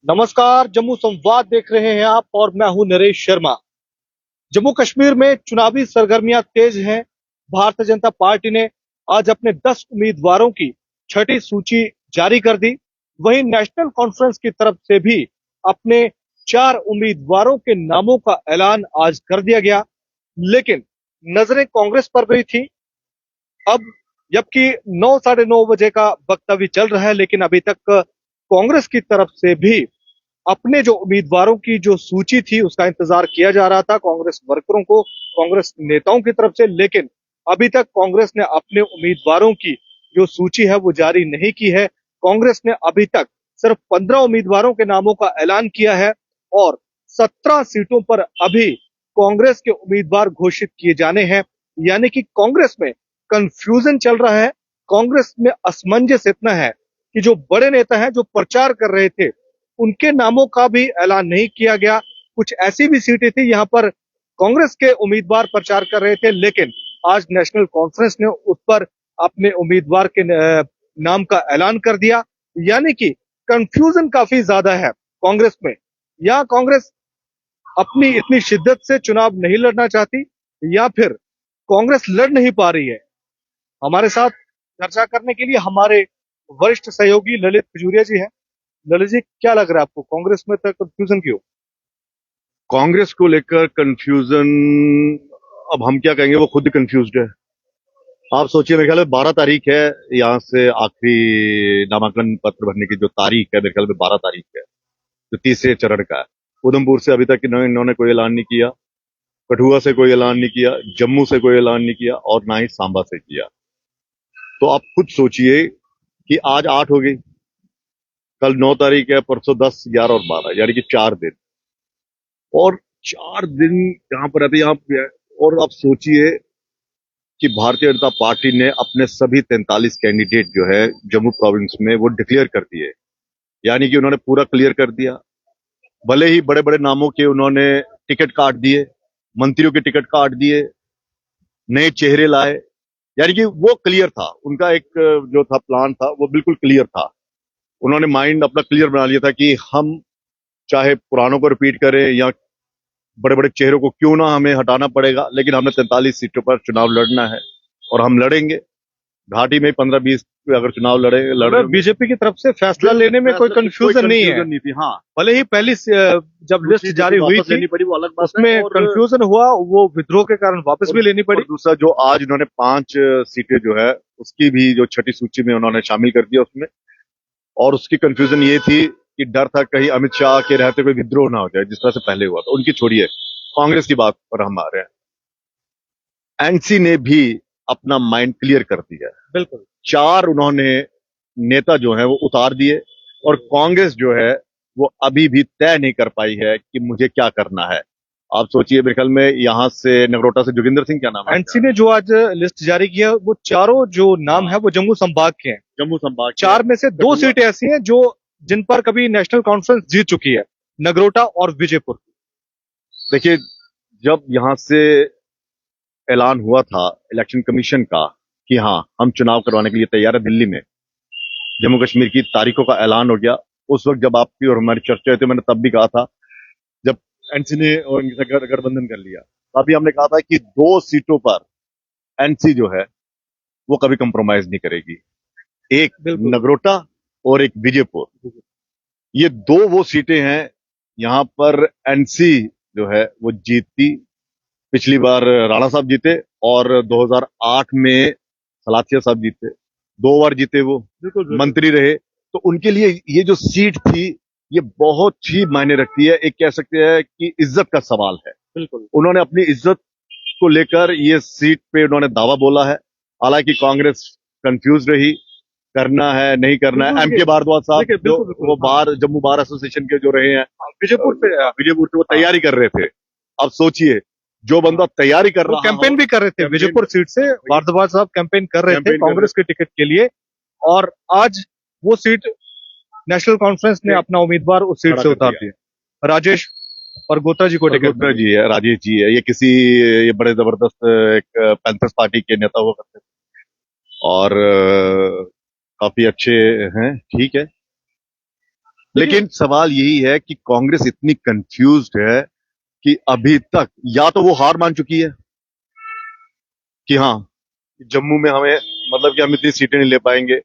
नमस्कार, जम्मू संवाद देख रहे हैं आप और मैं हूं नरेश शर्मा। जम्मू कश्मीर में चुनावी सरगर्मियां तेज हैं। भारतीय जनता पार्टी ने आज अपने 10 उम्मीदवारों की छठी सूची जारी कर दी। वहीं नेशनल कॉन्फ्रेंस की तरफ से भी अपने 4 उम्मीदवारों के नामों का ऐलान आज कर दिया गया। लेकिन नजरें कांग्रेस पर गई थी। अब जबकि 9 साढ़े 9 बजे का वक्त अभी चल रहा है, लेकिन अभी तक कांग्रेस की तरफ से भी अपने जो उम्मीदवारों की जो सूची थी उसका इंतजार किया जा रहा था कांग्रेस वर्करों को, कांग्रेस नेताओं की तरफ से। लेकिन अभी तक कांग्रेस ने अपने उम्मीदवारों की जो सूची है वो जारी नहीं की है। कांग्रेस ने अभी तक सिर्फ 15 उम्मीदवारों के नामों का ऐलान किया है और 17 सीटों पर अभी कांग्रेस के उम्मीदवार घोषित किए जाने हैं। यानी कि कांग्रेस में कंफ्यूजन चल रहा है। कांग्रेस में असमंजस इतना है कि जो बड़े नेता हैं जो प्रचार कर रहे थे उनके नामों का भी ऐलान नहीं किया गया। कुछ ऐसी भी सीटें थी यहाँ पर कांग्रेस के उम्मीदवार प्रचार कर रहे थे, लेकिन आज नेशनल कॉन्फ्रेंस ने उस पर अपने उम्मीदवार के नाम का ऐलान कर दिया। यानी कि कंफ्यूजन काफी ज्यादा है कांग्रेस में। या कांग्रेस अपनी इतनी शिद्दत से चुनाव नहीं लड़ना चाहती या फिर कांग्रेस लड़ नहीं पा रही है। हमारे साथ चर्चा करने के लिए हमारे वरिष्ठ सहयोगी ललित खजूरिया जी हैं। ललित जी, क्या लग रहा है आपको, कांग्रेस में तक कंफ्यूजन क्यों? कांग्रेस को लेकर कंफ्यूजन, अब हम क्या कहेंगे, वो खुद कंफ्यूज्ड है। आप सोचिए, मेरे ख्याल में 12 तारीख है यहाँ से आखिरी नामांकन पत्र भरने की जो तारीख है, मेरे ख्याल में 12 तारीख है, जो तीसरे चरण का है। उधमपुर से अभी तक इन्होंने कोई ऐलान नहीं किया, कठुआ से कोई ऐलान नहीं किया, जम्मू से कोई ऐलान नहीं किया और ना ही सांबा से किया। तो आप खुद सोचिए कि आज 8 हो गई, कल 9 तारीख है, परसों 10, 11 और 12, यानी कि 4 दिन। और 4 दिन यहाँ पर रहते यहाँ पे। और आप सोचिए कि भारतीय जनता पार्टी ने अपने सभी 43 कैंडिडेट जो है जम्मू प्रोविंस में वो डिक्लेयर कर दिए, यानी कि उन्होंने पूरा क्लियर कर दिया। भले ही बड़े बड़े नामों के उन्होंने टिकट काट दिए, मंत्रियों के टिकट काट दिए, नए चेहरे लाए, यानी कि वो क्लियर था। उनका एक जो था प्लान था वो बिल्कुल क्लियर था। उन्होंने माइंड अपना क्लियर बना लिया था कि हम चाहे पुरानों को रिपीट करें या बड़े बड़े चेहरों को क्यों ना हमें हटाना पड़ेगा, लेकिन हमने 43 सीटों पर चुनाव लड़ना है और हम लड़ेंगे। घाटी में 15-20 अगर चुनाव लड़े बीजेपी की तरफ से फैसला लेने में कोई कंफ्यूजन नहीं है। नहीं थी। हाँ, भले ही पहली जब लिस्ट जारी हुई थी लेनी पड़ी, वो अलग बात है। उसमें कंफ्यूजन हुआ, वो विद्रोह के कारण वापस भी लेनी पड़ी। और दूसरा, जो आज इन्होंने 5 सीटें जो है उसकी भी जो छठी सूची में उन्होंने शामिल कर दिया उसमें। और उसकी कंफ्यूजन ये थी कि डर था कहीं अमित शाह के रहते कोई विद्रोह ना हो जाए, जिस तरह से पहले हुआ था। उनकी छोड़िए, कांग्रेस की बात पर हम आ रहे हैं। एनसी ने भी अपना माइंड क्लियर कर दिया। बिल्कुल, 4 उन्होंने नेता जो है वो उतार दिए और कांग्रेस जो है वो अभी भी तय नहीं कर पाई है कि मुझे क्या करना है। आप सोचिए, मेरे ख्याल में यहाँ से नगरोटा से जोगिंदर सिंह, क्या नाम है, एनसी ने जो आज लिस्ट जारी किया वो चारों जो नाम है वो जम्मू संभाग के हैं। जम्मू संभाग के 4 में से 2 सीटें ऐसी हैं जो जिन पर कभी नेशनल कॉन्फ्रेंस जीत चुकी है, नगरोटा और विजयपुर। देखिए, जब यहाँ से ऐलान हुआ था इलेक्शन कमीशन का कि हाँ हम चुनाव करवाने के लिए तैयार है, दिल्ली में जम्मू कश्मीर की तारीखों का ऐलान हो गया। उस वक्त जब आपकी और हमारी चर्चा हुई थी, मैंने तब भी कहा था, जब एनसी ने और इनके साथ गठबंधन कर लिया, तभी हमने कहा था कि 2 सीटों पर एनसी जो है वो कभी कंप्रोमाइज नहीं करेगी। एक नगरोटा और एक विजयपुर, ये 2 वो सीटें हैं यहाँ पर एनसी जो है वो जीतती। पिछली बार राणा साहब जीते और 2008 में सलाथिया साहब जीते, 2 बार जीते, वो मंत्री रहे। तो उनके लिए ये जो सीट थी ये बहुत ही मायने रखती है। एक कह सकते हैं कि इज्जत का सवाल है। बिल्कुल, उन्होंने अपनी इज्जत को लेकर ये सीट पे उन्होंने दावा बोला है। हालांकि कांग्रेस कंफ्यूज रही, करना है नहीं करना है। एम के भारद्वाज साहब जो वो बार जम्मू बार एसोसिएशन के जो रहे हैं, विजयपुर से वो तैयारी कर रहे थे। अब सोचिए, जो बंदा तैयारी कर रहा, कैंपेन भी कर रहे थे विजयपुर सीट से, भारद्वाज साहब कैंपेन कर रहे थे कांग्रेस के टिकट के लिए, और आज वो सीट नेशनल कॉन्फ्रेंस ने अपना उम्मीदवार उस सीट से उतार दिया। राजेश और गोत्रा जी को टिकट, गोत्रा जी है, राजेश जी है, ये बड़े जबरदस्त एक पैंथर्स पार्टी के नेता हुआ करते थे और काफी अच्छे हैं। ठीक है, लेकिन सवाल यही है कि कांग्रेस इतनी कंफ्यूज्ड है कि अभी तक या तो वो हार मान चुकी है कि हाँ जम्मू में हमें मतलब कि हम इतनी सीटें नहीं ले पाएंगे।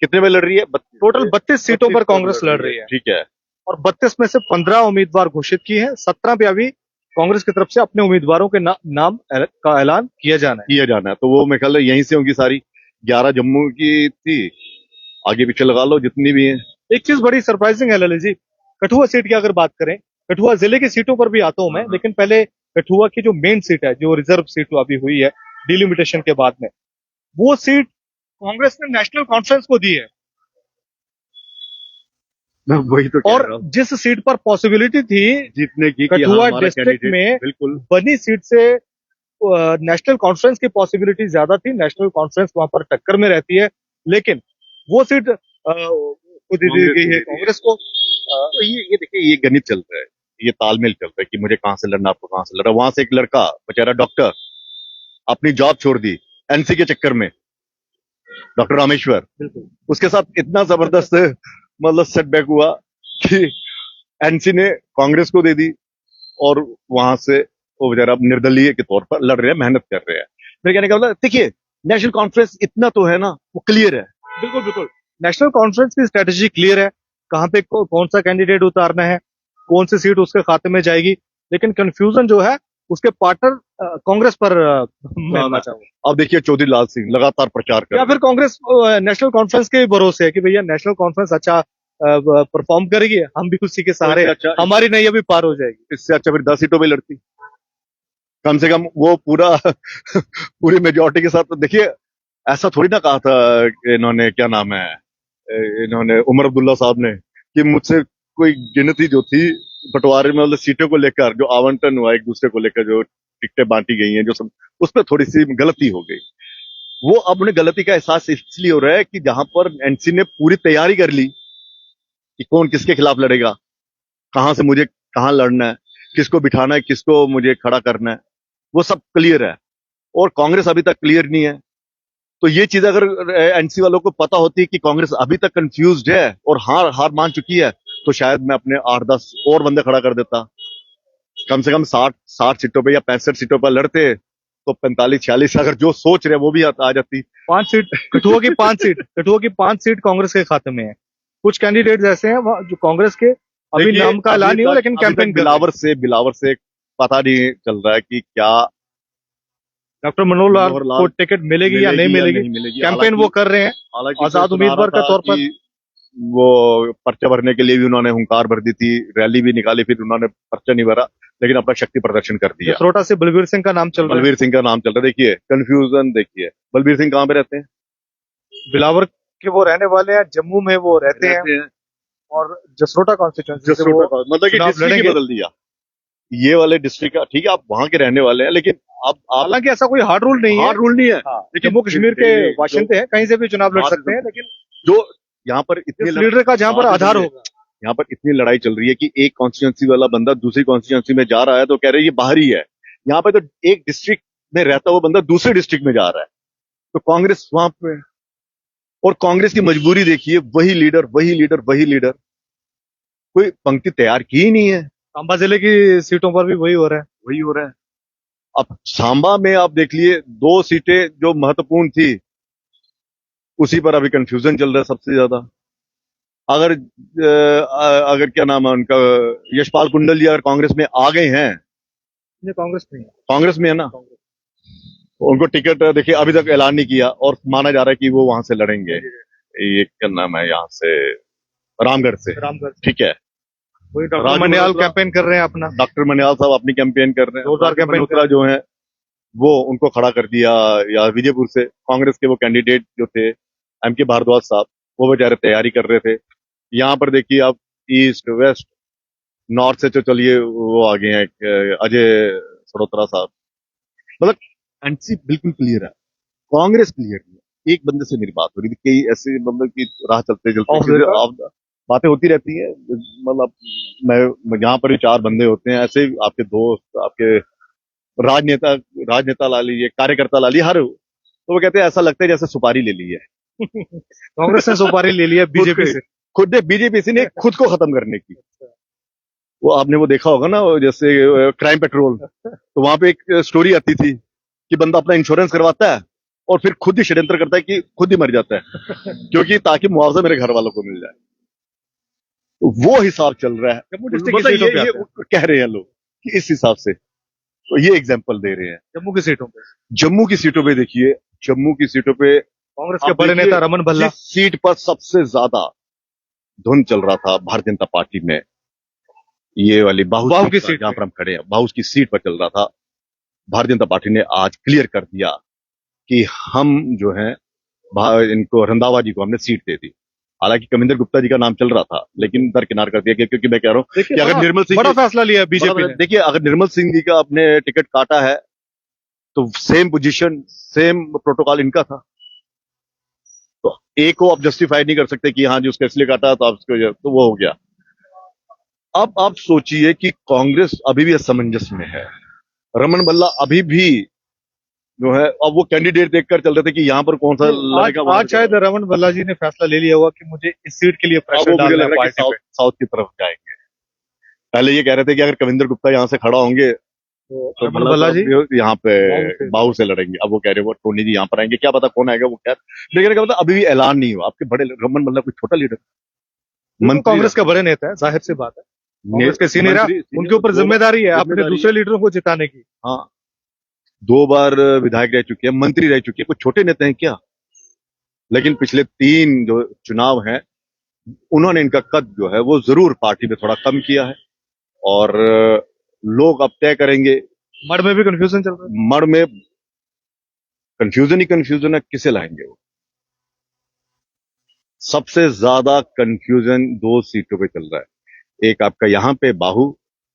कितने में लड़ रही है? टोटल 32 सीटों पर कांग्रेस लड़ रही है ठीक है। और 32 में से 15 उम्मीदवार घोषित किए हैं। 17 पे अभी कांग्रेस की तरफ से अपने उम्मीदवारों के नाम का ऐलान किया जाना है। किया जाना है तो वो मेरे ख्याल है यहीं से होंगी सारी। 11 जम्मू की थी, आगे पीछे लगा लो जितनी भी है। एक चीज बड़ी सरप्राइजिंग है ललित जी, कठुआ सीट की अगर बात करें, कठुआ जिले की सीटों पर भी आता हूं मैं, लेकिन पहले कठुआ की जो मेन सीट है, जो रिजर्व सीट अभी हुई है डिलिमिटेशन के बाद में, वो सीट कांग्रेस ने नेशनल कॉन्फ्रेंस को दी है। मैं वही तो कह और रहा हूँ जिस सीट पर पॉसिबिलिटी थी जीतने की कि हाँ, कठुआ हमारा डिस्ट्रिक्ट कैंडिडेट में बिल्कुल बनी सीट से नेशनल कॉन्फ्रेंस की पॉसिबिलिटी ज्यादा थी। नेशनल कॉन्फ्रेंस वहां पर टक्कर में रहती है, लेकिन वो सीट को दे दी गई है कांग्रेस को। तो ये देखिए ये गणित चल रहा है, ये तालमेल चल रहा है कि मुझे कहां से लड़ना, आपको कहां से लड़ना। वहां से एक लड़का बेचारा डॉक्टर अपनी जॉब छोड़ दी एनसी के चक्कर में, डॉक्टर रामेश्वर, उसके साथ इतना जबरदस्त मतलब सेटबैक हुआ कि एनसी ने कांग्रेस को दे दी और वहां से वो बेचारा निर्दलीय के तौर पर लड़ रहे हैं, मेहनत कर रहे हैं। मेरे कहने का मतलब देखिए नेशनल कॉन्फ्रेंस इतना तो है ना, वो क्लियर है। बिल्कुल बिल्कुल, नेशनल कॉन्फ्रेंस की स्ट्रेटेजी क्लियर है, कहां पे कौन सा कैंडिडेट उतारना है, कौन सी सीट उसके खाते में जाएगी, लेकिन कंफ्यूजन जो है उसके पार्टनर कांग्रेस पर मैं मानना चाहूंगा। अब देखिए चौधरी लाल सिंह लगातार प्रचार कर या फिर कांग्रेस नेशनल कॉन्फ्रेंस के भरोसे है कि भैया नेशनल कॉन्फ्रेंस अच्छा परफॉर्म करेगी, हम भी उसी के सहारे अच्छा, हमारी नहीं अभी पार हो जाएगी। इससे अच्छा फिर 10 सीटों पे लड़ती, कम से कम वो पूरा पूरी मेजोरिटी के साथ। तो देखिए ऐसा थोड़ी ना कहा था इन्होंने, क्या नाम है, इन्होंने उमर अब्दुल्ला साहब ने, कि मुझसे कोई गिनती जो थी बंटवारे में मतलब सीटों को लेकर जो आवंटन हुआ एक दूसरे को लेकर, जो टिकटें बांटी गई हैं जो सब, उसमें थोड़ी सी गलती हो गई। वो अब उन्हें गलती का एहसास इसलिए हो रहा है कि जहां पर एनसी ने पूरी तैयारी कर ली कि कौन किसके खिलाफ लड़ेगा, कहां से मुझे कहां लड़ना है, किसको बिठाना है, किसको मुझे खड़ा करना है, वो सब क्लियर है। और कांग्रेस अभी तक क्लियर नहीं है। तो ये चीज अगर एनसी वालों को पता होती कि कांग्रेस अभी तक कंफ्यूज्ड है और हार हार मान चुकी है, तो शायद मैं अपने 8-10 और बंदे खड़ा कर देता। कम से कम 60 सीटों पे या 65 सीटों पर लड़ते तो 45-46 अगर जो सोच रहे वो भी आ जाती। 5 सीट कठुआ की 5 सीट कठुआ की 5 सीट कांग्रेस के खाते में है। कुछ कैंडिडेट ऐसे हैं जो कांग्रेस के अभी नाम का ऐलान नहीं हुआ, लेकिन कैंपेन बिलावर से पता नहीं चल रहा है कि क्या डॉक्टर मनोहर लाल को टिकट मिलेगी या नहीं मिलेगी। कैंपेन वो कर रहे हैं आजाद उम्मीदवार के तौर पर। वो पर्चा भरने के लिए भी उन्होंने हुंकार भर दी थी, रैली भी निकाली, फिर उन्होंने पर्चा नहीं भरा, लेकिन अपना शक्ति प्रदर्शन कर दिया। जसरोटा से बलबीर सिंह का नाम चल रहा है। बलबीर सिंह का नाम चल रहा है। देखिए कंफ्यूजन देखिए, बलबीर सिंह कहाँ पे रहते हैं? बिलावर के वो रहने वाले हैं, जम्मू में वो रहते हैं और जसरोटा कॉन्स्टिट्यूंसी मतलब कि डिस्ट्रिक्ट ही बदल दिया। ये वाले डिस्ट्रिक्ट का ठीक है, आप वहां के रहने वाले हैं, लेकिन अब हालांकि ऐसा कोई हार्ड रूल नहीं है। हार्ड रूल नहीं है। जम्मू कश्मीर के बाशिंदे हैं, कहीं से भी चुनाव लड़ सकते हैं, लेकिन जो यहाँ पर इतने लीडर का जहां पर आधार होगा, यहाँ पर इतनी लड़ाई चल रही है कि एक कॉन्स्टिट्यूंसी वाला बंदा दूसरी कॉन्स्टिट्यूंसी में जा रहा है तो कह रहे हैं ये बाहरी है। यहाँ पे तो एक डिस्ट्रिक्ट में रहता हुआ बंदा दूसरे डिस्ट्रिक्ट में जा रहा है, तो कांग्रेस वहां पे। और कांग्रेस की मजबूरी देखिए, वही लीडर वही लीडर वही लीडर, कोई पंक्ति तैयार की ही नहीं है। सांबा जिले की सीटों पर भी वही हो रहा है। अब सांबा में आप देख लिए 2 सीटें जो महत्वपूर्ण थी, उसी पर अभी कंफ्यूजन चल रहा है सबसे ज्यादा। अगर क्या नाम है उनका, यशपाल कुंडल जी अगर कांग्रेस में आ गए हैं, कांग्रेस में है ना, उनको टिकट देखिए अभी तक ऐलान नहीं किया और माना जा रहा है कि वो वहां से लड़ेंगे। ये क्या नाम है, यहाँ से रामगढ़ से। ठीक है, डॉक्टर मनियाल कैंपेन कर रहे हैं अपना। डॉक्टर मनियाल साहब अपनी कैंपेन कर रहे हैं। जोरदार कैंपेन जो है वो उनको खड़ा कर दिया, या विजयपुर से कांग्रेस के वो कैंडिडेट जो थे एमके भारद्वाज साहब, वो बेचारे तैयारी कर रहे थे। यहाँ पर देखिए आप ईस्ट वेस्ट नॉर्थ से तो चलिए वो आ गए हैं अजय सड़ोत्रा साहब। मतलब एनसी बिल्कुल क्लियर है, कांग्रेस क्लियर नहीं है। एक बंदे से मेरी बात हो रही थी, कई ऐसे मतलब कि राह चलते चलते बातें होती रहती है। मतलब मैं यहाँ पर भी 4 बंदे होते हैं ऐसे, आपके दोस्त, आपके राजनेता ला लीजिए, कार्यकर्ता ला लीजिए, हर तो वो कहते हैं ऐसा लगता है जैसे सुपारी ले ली है। कांग्रेस ने सुपारी ले लिया बीजेपी से। खुद बीजेपी ने खुद को खत्म करने की। वो आपने वो देखा होगा ना, वो जैसे क्राइम पेट्रोल, तो वहां पे एक स्टोरी आती थी कि बंदा अपना इंश्योरेंस करवाता है और फिर खुद ही षड्यंत्र करता है कि खुद ही मर जाता है क्योंकि ताकि मुआवजा मेरे घर वालों को मिल जाए। तो वो हिसाब चल रहा है। जम्मू डिस्ट्रिक्ट की मतलब सीटों पे आते ये कह रहे हैं लोग कि इस हिसाब से, तो ये एग्जाम्पल दे रहे हैं। जम्मू की सीटों पे जम्मू की सीटों पे देखिए, जम्मू की सीटों पे कांग्रेस के आप बड़े देखिए, नेता रमन भल्ला, जिस सीट पर सबसे ज्यादा धुन चल रहा था भारतीय जनता पार्टी में, ये वाली बाहू की सीट जहां पे। पर हम खड़े हैं, बाहू की सीट पर चल रहा था। भारतीय जनता पार्टी ने आज क्लियर कर दिया कि हम जो है इनको रंधावा जी को हमने सीट दे दी। हालांकि कविंदर गुप्ता जी का नाम चल रहा था, लेकिन दरकिनार कर दिया गया, क्योंकि मैं कह रहा हूं कि अगर निर्मल सिंह बड़ा फैसला लिया बीजेपी ने। देखिए, अगर निर्मल सिंह जी का आपने टिकट काटा है तो सेम पोजीशन, सेम प्रोटोकॉल इनका था, तो एक को आप जस्टिफाई नहीं कर सकते कि हाँ जी उसका इसलिए काटा तो आप उसको, तो वो हो गया। अब आप सोचिए कि कांग्रेस अभी भी असमंजस में है। रमन भल्ला अभी भी जो है, अब वो कैंडिडेट देखकर चल रहे थे कि यहाँ पर कौन सा लड़ेगा। आज शायद रमन भल्ला जी ने फैसला ले लिया होगा कि मुझे इस सीट के लिए प्रेशर मुझे डालना लग है रहा है कि पार्टी पे। साउथ की तरफ जाएंगे। पहले ये कह रहे थे कि अगर कविंदर गुप्ता यहाँ से खड़ा होंगे तो रमन भल्ला जी यहाँ पे बाहू बाहू से लड़ेंगे। अब वो कह रहे हैं वो टोनी जी यहाँ पर आएंगे, क्या पता कौन आएगा वो, खैर। लेकिन क्या पता, अभी भी ऐलान नहीं हुआ। आपके बड़े रमन भल्ला कोई छोटा लीडर, से कांग्रेस के बड़े नेता है, जाहिर सी बात है, कांग्रेस के सीनियर है, उनके ऊपर जिम्मेदारी है अपने दूसरे लीडरों को जिताने की। हाँ, 2 बार विधायक रह चुके हैं, मंत्री रह चुके हैं, कुछ छोटे नेता हैं क्या? लेकिन पिछले 3 जो चुनाव हैं, उन्होंने इनका कद जो है वो जरूर पार्टी में थोड़ा कम किया है। और लोग अब तय करेंगे। मड़ में भी कंफ्यूजन चल रहा है। मड़ में कंफ्यूजन ही कंफ्यूजन है, किसे लाएंगे वो? सबसे ज्यादा कंफ्यूजन 2 सीटों पे चल रहा है। एक आपका यहाँ पे बाहू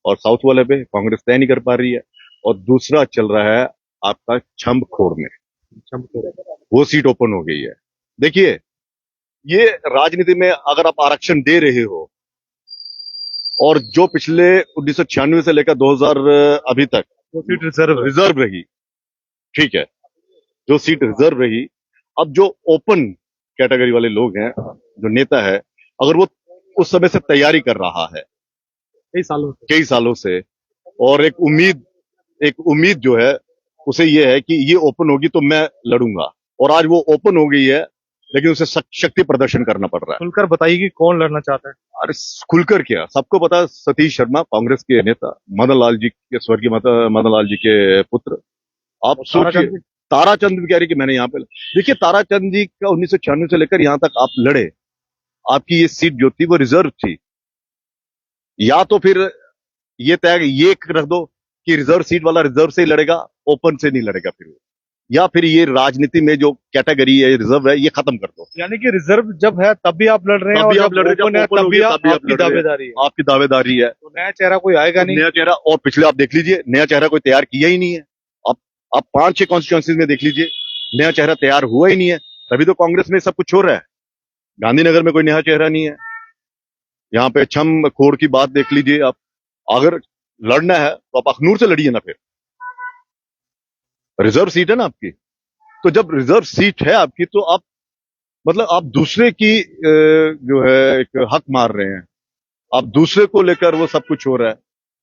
और साउथ वाले पे कांग्रेस तय नहीं कर पा रही है, और दूसरा चल रहा है आपका छम्बखोड़ में, वो सीट ओपन हो गई है। देखिए, ये राजनीति में अगर आप आरक्षण दे रहे हो और जो पिछले 1996 से लेकर 2000 अभी तक वो सीट रिजर्व रही, ठीक है, जो सीट रिजर्व रही, अब जो ओपन कैटेगरी वाले लोग हैं, जो नेता है, अगर वो उस समय से तैयारी कर रहा है कई सालों से, और एक उम्मीद जो है उसे ये है कि ये ओपन होगी तो मैं लड़ूंगा, और आज वो ओपन हो गई है, लेकिन उसे शक्ति प्रदर्शन करना पड़ रहा है। खुलकर बताइए कि कौन लड़ना चाहता है। अरे खुलकर क्या, सबको पता है, सतीश शर्मा कांग्रेस के नेता, मदन लाल जी के, स्वर्गीय मदन लाल जी के पुत्र। आप सोचिए, ताराचंद भी कह रही कि मैंने यहाँ पे, देखिए ताराचंद जी का 1996 से लेकर यहाँ तक आप लड़े, आपकी ये सीट जो थी वो रिजर्व थी। या तो फिर ये तय ये रख दो कि रिजर्व सीट वाला रिजर्व से ही लड़ेगा, ओपन से नहीं लड़ेगा फिर वो, या फिर ये राजनीति में जो कैटेगरी है रिजर्व है ये खत्म कर दो। यानी कि रिजर्व जब है तब भी आप लड़ रहे हैं, और जब ओपन है तब भी आपकी दावेदारी है। आपकी दावेदारी है। तो नया चेहरा कोई आएगा नहीं। नया चेहरा, और पिछले आप देख लीजिए, नया चेहरा कोई तैयार किया ही नहीं है। आप 5-6 कॉन्स्टिट्यूएंसीज में देख लीजिए, नया चेहरा तैयार हुआ ही नहीं है। तभी तो कांग्रेस में सब कुछ हो रहा है। गांधीनगर में कोई नया चेहरा नहीं है। यहाँ पे छम्बखोड़ की बात देख लीजिए आप। अगर लड़ना है तो आप अखनूर से लड़िए ना, फिर रिजर्व सीट है ना आपकी। तो जब रिजर्व सीट है आपकी, तो आप मतलब आप दूसरे की जो है एक हक मार रहे हैं, आप दूसरे को लेकर वो सब कुछ हो रहा है।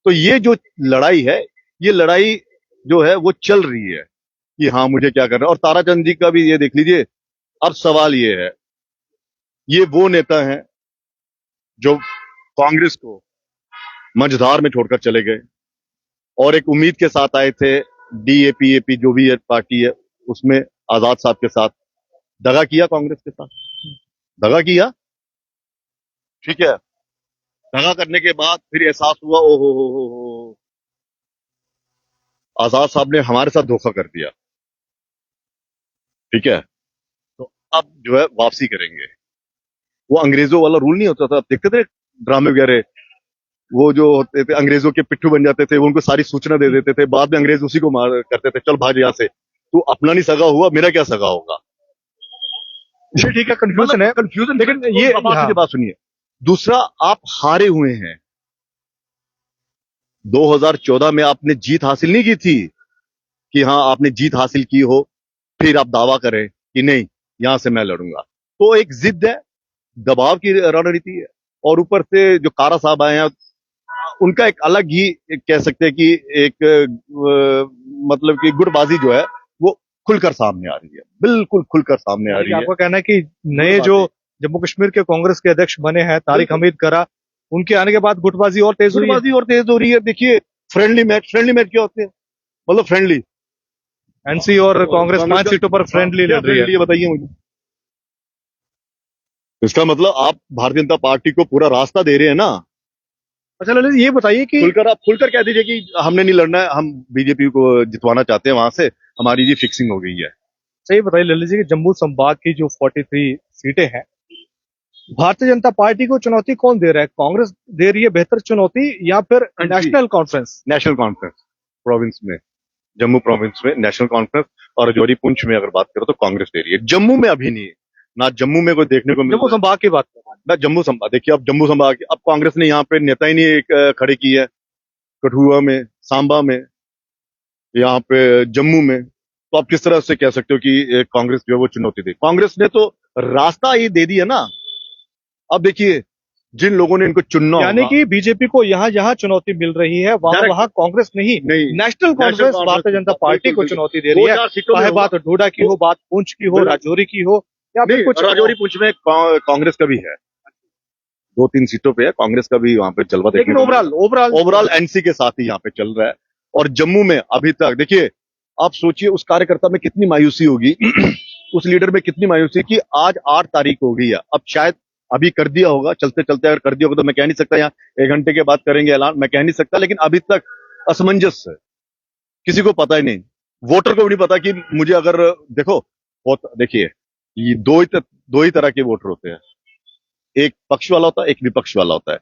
तो ये जो लड़ाई है, ये लड़ाई जो है वो चल रही है कि हाँ मुझे क्या करना है। और ताराचंद जी का भी ये देख लीजिए। अब सवाल ये है, ये वो नेता हैं जो कांग्रेस को मझधार में छोड़कर चले गए और एक उम्मीद के साथ आए थे, डीएपीएपी जो भी है पार्टी है, उसमें आजाद साहब के साथ दगा किया, कांग्रेस के साथ दगा किया, ठीक है। दगा करने के बाद फिर एहसास हुआ, ओ हो, आजाद साहब ने हमारे साथ धोखा कर दिया, ठीक है। तो अब जो है वापसी करेंगे। वो अंग्रेजों वाला रूल नहीं होता था, आप देखते थे ड्रामे वगैरह, वो जो होते थे अंग्रेजों के पिट्ठू बन जाते थे, वो उनको सारी सूचना दे देते थे, बाद में अंग्रेज उसी को मार करते थे, चल भाग यहाँ से, तू अपना नहीं सगा हुआ, मेरा क्या सगा होगा। ठीक है, कंफ्यूजन है, कंफ्यूजन। लेकिन ये बात सुनिए। दूसरा, आप हारे हुए हैं। 2014 में आपने जीत हासिल नहीं की थी कि हाँ आपने जीत हासिल की हो, फिर आप दावा करें कि नहीं यहां से मैं लड़ूंगा। तो एक जिद है, दबाव की रणनीति है। और ऊपर से जो कारा साहब आए हैं, उनका एक अलग ही कह सकते हैं कि एक मतलब कि गुटबाजी जो है वो खुलकर सामने आ रही है, बिल्कुल खुलकर सामने आ रही है। आपका कहना है कि नए जो जम्मू कश्मीर के कांग्रेस के अध्यक्ष बने हैं तारिक हमीद करा, उनके आने के बाद गुटबाजी और तेज हुई है। गुटबाजी और तेज हो रही है। देखिए, फ्रेंडली मैच क्या होते हैं, मतलब फ्रेंडली। एनसी और कांग्रेस 5 सीटों पर फ्रेंडली लड़ रही है। बताइए मुझे। इसका मतलब आप भारतीय जनता पार्टी को पूरा रास्ता दे रहे हैं ना। अच्छा ललित, ये बताइए कि आप खुलकर कह दीजिए कि हमने नहीं लड़ना है, हम बीजेपी को जितवाना चाहते हैं, वहां से हमारी जी फिक्सिंग हो गई है। सही बताइए ललित जी कि जम्मू संभाग की जो 43 सीटें हैं, भारतीय जनता पार्टी को चुनौती कौन दे रहा है? कांग्रेस दे रही है बेहतर चुनौती या फिर national conference? National conference province में, जम्मू प्रोविंस में नेशनल कॉन्फ्रेंस, और राजौरी पुंछ में अगर बात करो तो कांग्रेस दे रही है। जम्मू में अभी नहीं है ना, जम्मू में कोई देखने को जम्मू संभाग की बात कर रहा ना, जम्मू संभाग। देखिए, अब जम्मू संभाग अब कांग्रेस ने यहाँ पे नेता ही नहीं एक खड़े की है, कठुआ में, सांबा में, यहाँ पे जम्मू में। तो आप किस तरह से कह सकते हो कि कांग्रेस जो है वो चुनौती दे? कांग्रेस ने तो रास्ता ही दे दिया ना। अब देखिए, जिन लोगों ने इनको चुनना, यानी कि बीजेपी को यहाँ चुनौती मिल रही है, वहाँ कांग्रेस नहीं, national conference Bharatiya Janata party को चुनौती दे रही है। चाहे बात डोडा की हो, बात पुंछ की हो, राजौरी की हो, या फिर कुछ राजौरी पुंछ में कांग्रेस का भी है, 2-3 सीटों पे है कांग्रेस का भी वहां पे जलवा। लेकिन ओवरऑल एनसी के साथ ही यहाँ पे चल रहा है। और जम्मू में अभी तक देखिए, आप सोचिए उस कार्यकर्ता में कितनी मायूसी होगी उस लीडर में कितनी मायूसी कि आज 8 तारीख हो गई है। अब शायद अभी कर दिया होगा, चलते चलते अगर कर दिया होगा तो मैं कह नहीं सकता, यहाँ 1 घंटे के बाद करेंगे ऐलान, मैं कह नहीं सकता। लेकिन अभी तक असमंजस है, किसी को पता ही नहीं, वोटर को भी नहीं पता कि मुझे अगर देखो, देखिए, ये दो ही तरह के वोटर होते हैं, एक पक्ष वाला होता है, एक विपक्ष वाला होता है।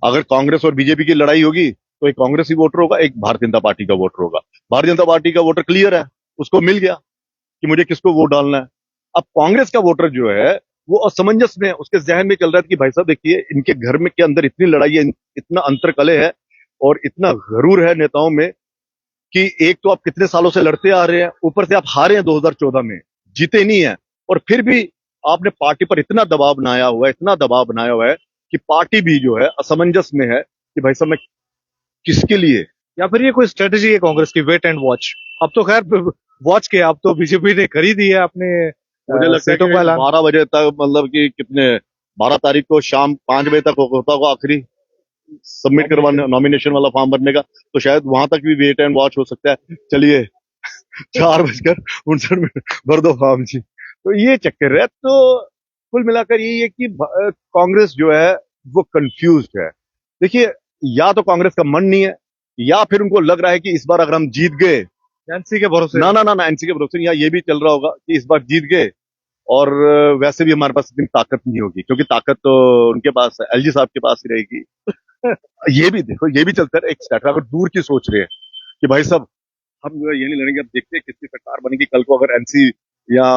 अगर कांग्रेस और बीजेपी की लड़ाई होगी तो एक कांग्रेसी वोटर होगा, एक भारतीय जनता पार्टी का वोटर होगा। भारतीय जनता पार्टी का वोटर क्लियर है, उसको मिल गया कि मुझे किसको वोट डालना है। अब कांग्रेस का वोटर जो है वो असमंजस में है, उसके जहन में चल रहा है कि भाई साहब देखिए, इनके घर में के अंदर इतनी लड़ाई है, इतना अंतरकलह है और इतना गरूर है नेताओं में कि एक तो आप कितने सालों से लड़ते आ रहे हैं, ऊपर से आप हारे हैं 2014 में, जीते नहीं है, और फिर भी आपने पार्टी पर इतना दबाव बनाया हुआ है, इतना दबाव बनाया हुआ है कि पार्टी भी जो है असमंजस में है कि भाई साहब मैं किसके लिए। या फिर ये कोई स्ट्रेटेजी है कांग्रेस की, वेट एंड वॉच? अब तो खैर वॉच के, अब तो बीजेपी ने कर ही दी है अपने मुझे लगता है कि 12 बजे तक, मतलब कि कितने 12 तारीख को शाम 5 बजे तक होता होगा आखिरी सबमिट करवाने, नॉमिनेशन वाला फॉर्म भरने का, तो शायद वहां तक भी वेट एंड वॉच हो सकता है। चलिए 4:59 भर दो फॉर्म जी, तो ये चक्कर है। तो कुल मिलाकर यही है कि कांग्रेस जो है वो कंफ्यूज्ड है। देखिए, या तो कांग्रेस का मन नहीं है, या फिर उनको लग रहा है कि इस बार अगर हम जीत गए, एनसी के भरोसे, ना एनसी के भरोसे, या ये भी चल रहा होगा कि इस बार जीत गए और वैसे भी हमारे पास इतनी ताकत नहीं होगी, क्योंकि ताकत तो उनके पास, एलजी साहब के पास ही रहेगी। ये भी देखो, ये भी चलता है एक स्टेट, अगर दूर की सोच रहे हैं कि भाई साहब हम जो है ये नहीं लड़ेंगे, अब देखते हैं किसकी सरकार बनेगी कल को। अगर एनसी या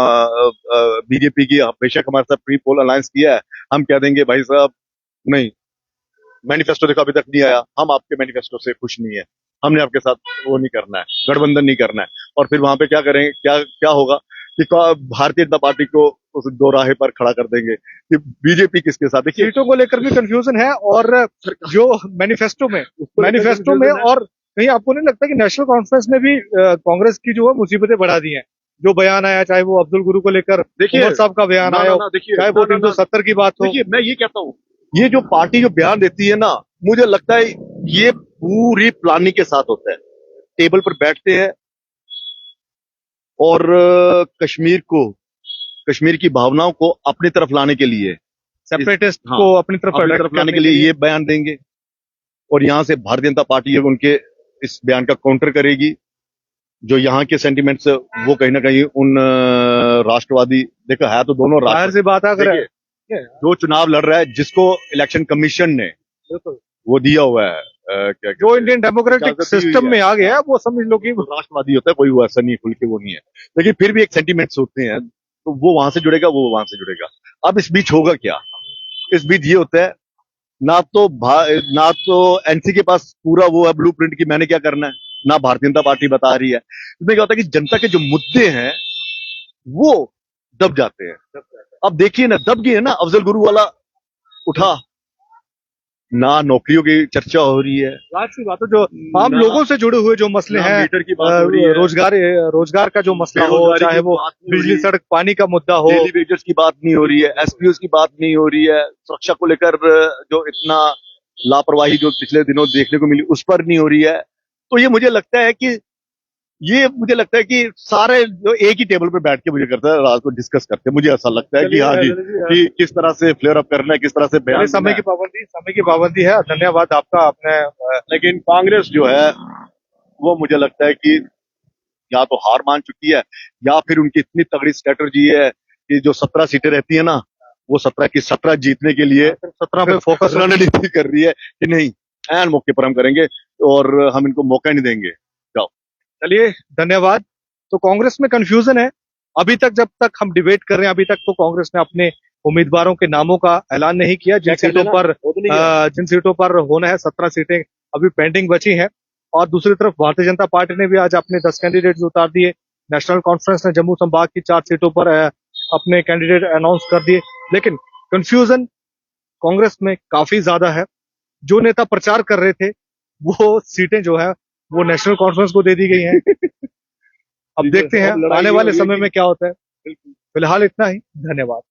बीजेपी की बेशक हमारे साथ प्री पोल अलायंस किया है, हम कह देंगे भाई साहब नहीं, मैनिफेस्टो देखो अभी तक नहीं आया, हम आपके मैनिफेस्टो से खुश नहीं है, हमने आपके साथ वो नहीं करना है, गठबंधन नहीं करना है। और फिर वहां पे क्या करेंगे, क्या होगा कि भारतीय जनता पार्टी को उस दो राहे पर खड़ा कर देंगे कि बीजेपी किसके साथ। देखिए, सीटों को लेकर भी कंफ्यूजन है, और जो मैनिफेस्टो में और कहीं आपको नहीं लगता कि नेशनल कॉन्फ्रेंस ने भी कांग्रेस की जो है मुसीबतें बढ़ा दी हैं? जो बयान आया, चाहे वो अब्दुल गुरु को लेकर उमर साहब का बयान आया, चाहे वो 370 की बात हो। देखिए, मैं ये कहता हूँ, ये जो पार्टी जो बयान देती है ना, मुझे लगता है ये पूरी प्लानिंग के साथ होता है। टेबल पर बैठते हैं और कश्मीर की भावनाओं को अपनी तरफ लाने के लिए, सेपरेटिस्ट को अपनी तरफ लाने के लिए ये बयान देंगे, और यहां से भारतीय जनता पार्टी उनके इस बयान का काउंटर करेगी। जो यहाँ के सेंटिमेंट्स वो कहीं ना कहीं उन राष्ट्रवादी, देखो है तो दोनों जाहिर सी बात है, अगर जो चुनाव लड़ रहा है, जिसको इलेक्शन कमीशन ने वो दिया हुआ है, जो इंडियन डेमोक्रेटिक सिस्टम में आ गया है, वो समझ लो कि राष्ट्रवादी होता है, कोई वो ऐसा नहीं खुल के वो नहीं है, लेकिन फिर भी एक सेंटिमेंट्स होते हैं, तो वो वहां से जुड़ेगा, वो वहां से जुड़ेगा। अब इस बीच होगा क्या? इस बीच ये होता है, ना तो एनसी के पास पूरा वो है ब्लूप्रिंट की मैंने क्या करना है, ना भारतीय जनता पार्टी बता रही है। इसमें क्या होता है कि जनता के जो मुद्दे हैं वो दब जाते हैं। अब देखिए ना, दब गए ना, अफजल गुरु वाला उठा, ना नौकरियों की चर्चा हो रही है, राज सी बात है, जो आम ना- लोगों से जुड़े हुए जो मसले ना हैं, मीटर की बात हो रही है, रोजगार का जो मसला हो, बेरोजगारी चाहे की वो बात नहीं हो बिजली रही, सड़क पानी का मुद्दा हो, डेली वेजेस की बात नहीं हो रही है, एसपीओ की बात नहीं हो रही है, सुरक्षा को लेकर जो इतना लापरवाही जो पिछले दिनों देखने को मिली उस पर नहीं हो रही है। तो मुझे लगता है कि सारे जो एक ही टेबल पर बैठ के मुझे करता है रात को डिस्कस करते हैं। मुझे ऐसा लगता है कि हाँ जी, कि किस तरह से फ्लेयर अप करना है, किस तरह से बयान देना है। समय की पाबंदी है। धन्यवाद आपका। आपने लेकिन कांग्रेस जो है वो मुझे लगता है कि या तो हार मान चुकी है, या फिर उनकी इतनी तगड़ी स्ट्रेटजी है कि जो 17 सीटें रहती है ना, वो 17 की 17 जीतने के लिए 17 पे फोकस रणनीति कर रही है कि नहीं, ऐन मौके पर हम करेंगे और हम इनको मौका नहीं देंगे। जाओ। चलिए, धन्यवाद। तो कांग्रेस में कंफ्यूजन है अभी तक। जब तक हम डिबेट कर रहे हैं, अभी तक तो कांग्रेस ने अपने उम्मीदवारों के नामों का ऐलान नहीं किया। जिन सीटों पर होना है, 17 सीटें अभी पेंडिंग बची हैं। और दूसरी तरफ भारतीय जनता पार्टी ने भी आज अपने 10 कैंडिडेट उतार दिए। नेशनल कॉन्फ्रेंस ने जम्मू संभाग की 4 सीटों पर अपने कैंडिडेट अनाउंस कर दिए। लेकिन कंफ्यूजन कांग्रेस में काफी ज्यादा है। जो नेता प्रचार कर रहे थे, वो सीटें जो है वो नेशनल कॉन्फ्रेंस को दे दी गई हैं। अब देखते हैं आने वाले समय में क्या होता है। फिलहाल इतना ही। धन्यवाद।